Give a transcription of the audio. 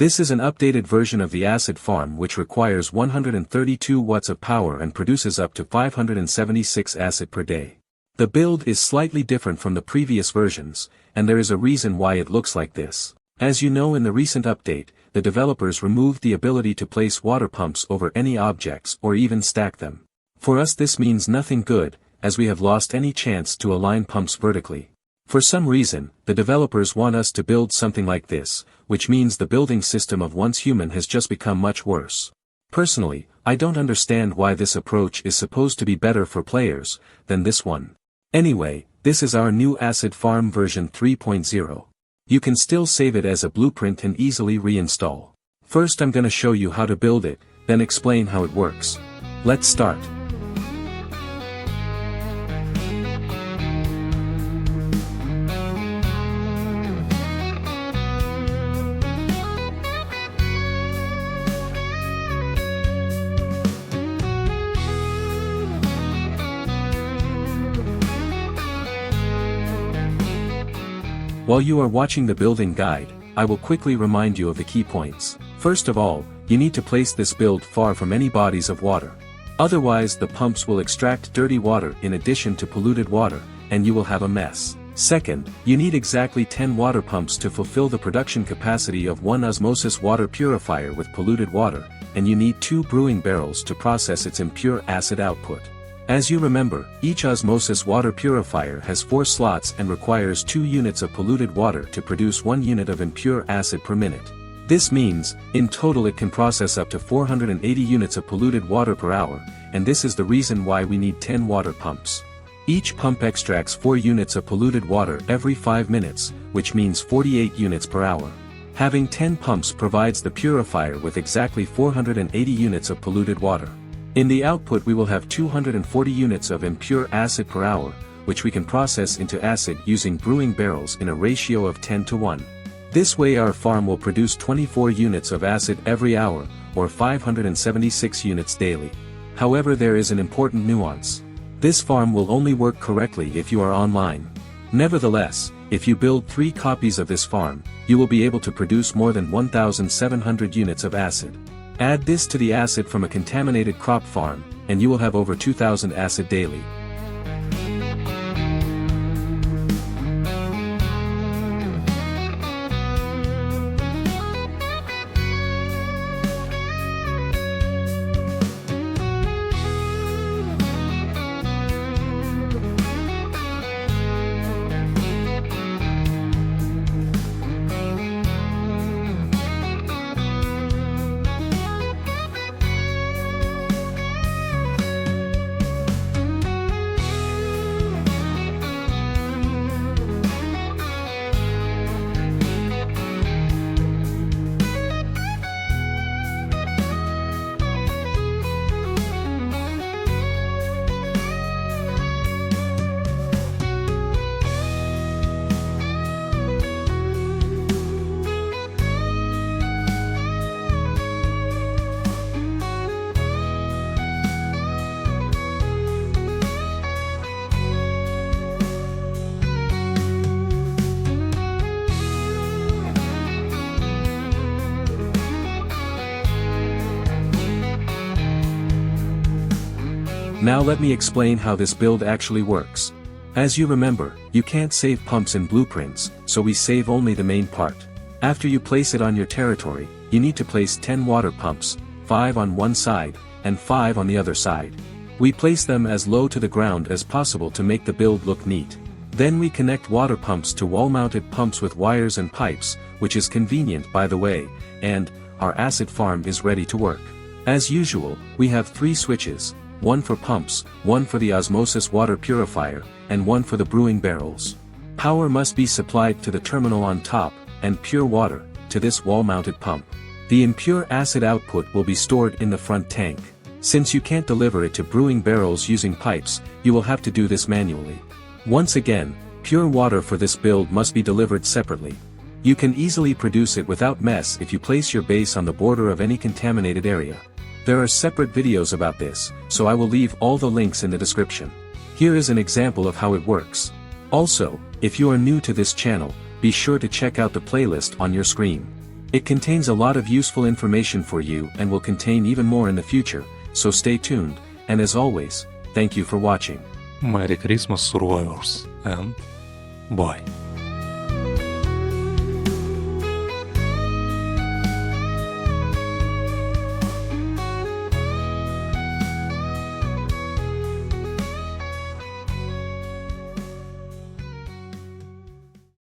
This is an updated version of the acid farm which requires 132 watts of power and produces up to 576 acid per day. The build is slightly different from the previous versions, and there is a reason why it looks like this. As you know, in the recent update, the developers removed the ability to place water pumps over any objects or even stack them. For us this means nothing good, as we have lost any chance to align pumps vertically. For some reason, the developers want us to build something like this, which means the building system of once human has just become much worse. Personally, I don't understand why this approach is supposed to be better for players than this one. Anyway, this is our new acid farm version 3.0. You can still save it as a blueprint and easily reinstall. First I'm gonna show you how to build it, then explain how it works. Let's start. While you are watching the building guide, I will quickly remind you of the key points. First of all, you need to place this build far from any bodies of water. Otherwise the pumps will extract dirty water in addition to polluted water, and you will have a mess. Second, you need exactly 10 water pumps to fulfill the production capacity of one osmosis water purifier with polluted water, and you need 2 brewing barrels to process its impure acid output. As you remember, each osmosis water purifier has 4 slots and requires 2 units of polluted water to produce 1 unit of impure acid per minute. This means, in total it can process up to 480 units of polluted water per hour, and this is the reason why we need 10 water pumps. Each pump extracts 4 units of polluted water every 5 minutes, which means 48 units per hour. Having 10 pumps provides the purifier with exactly 480 units of polluted water. In the output we will have 240 units of impure acid per hour, which we can process into acid using brewing barrels in a ratio of 10 to 1. This way our farm will produce 24 units of acid every hour, or 576 units daily. However, there is an important nuance. This farm will only work correctly if you are online. Nevertheless, if you build 3 copies of this farm, you will be able to produce more than 1,700 units of acid. Add this to the acid from a contaminated crop farm, and you will have over 2,000 acid daily. Now let me explain how this build actually works. As you remember, you can't save pumps in blueprints, so we save only the main part. After you place it on your territory, you need to place 10 water pumps, 5 on one side, and 5 on the other side. We place them as low to the ground as possible to make the build look neat. Then we connect water pumps to wall-mounted pumps with wires and pipes, which is convenient by the way, and our acid farm is ready to work. As usual, we have 3 switches. 1 for pumps, 1 for the osmosis water purifier, and 1 for the brewing barrels. Power must be supplied to the terminal on top, and pure water, to this wall-mounted pump. The impure acid output will be stored in the front tank. Since you can't deliver it to brewing barrels using pipes, you will have to do this manually. Once again, pure water for this build must be delivered separately. You can easily produce it without mess if you place your base on the border of any contaminated area. There are separate videos about this, so I will leave all the links in the description. Here is an example of how it works. Also, if you are new to this channel, be sure to check out the playlist on your screen. It contains a lot of useful information for you and will contain even more in the future, so stay tuned, and as always, thank you for watching. Merry Christmas, survivors, and bye.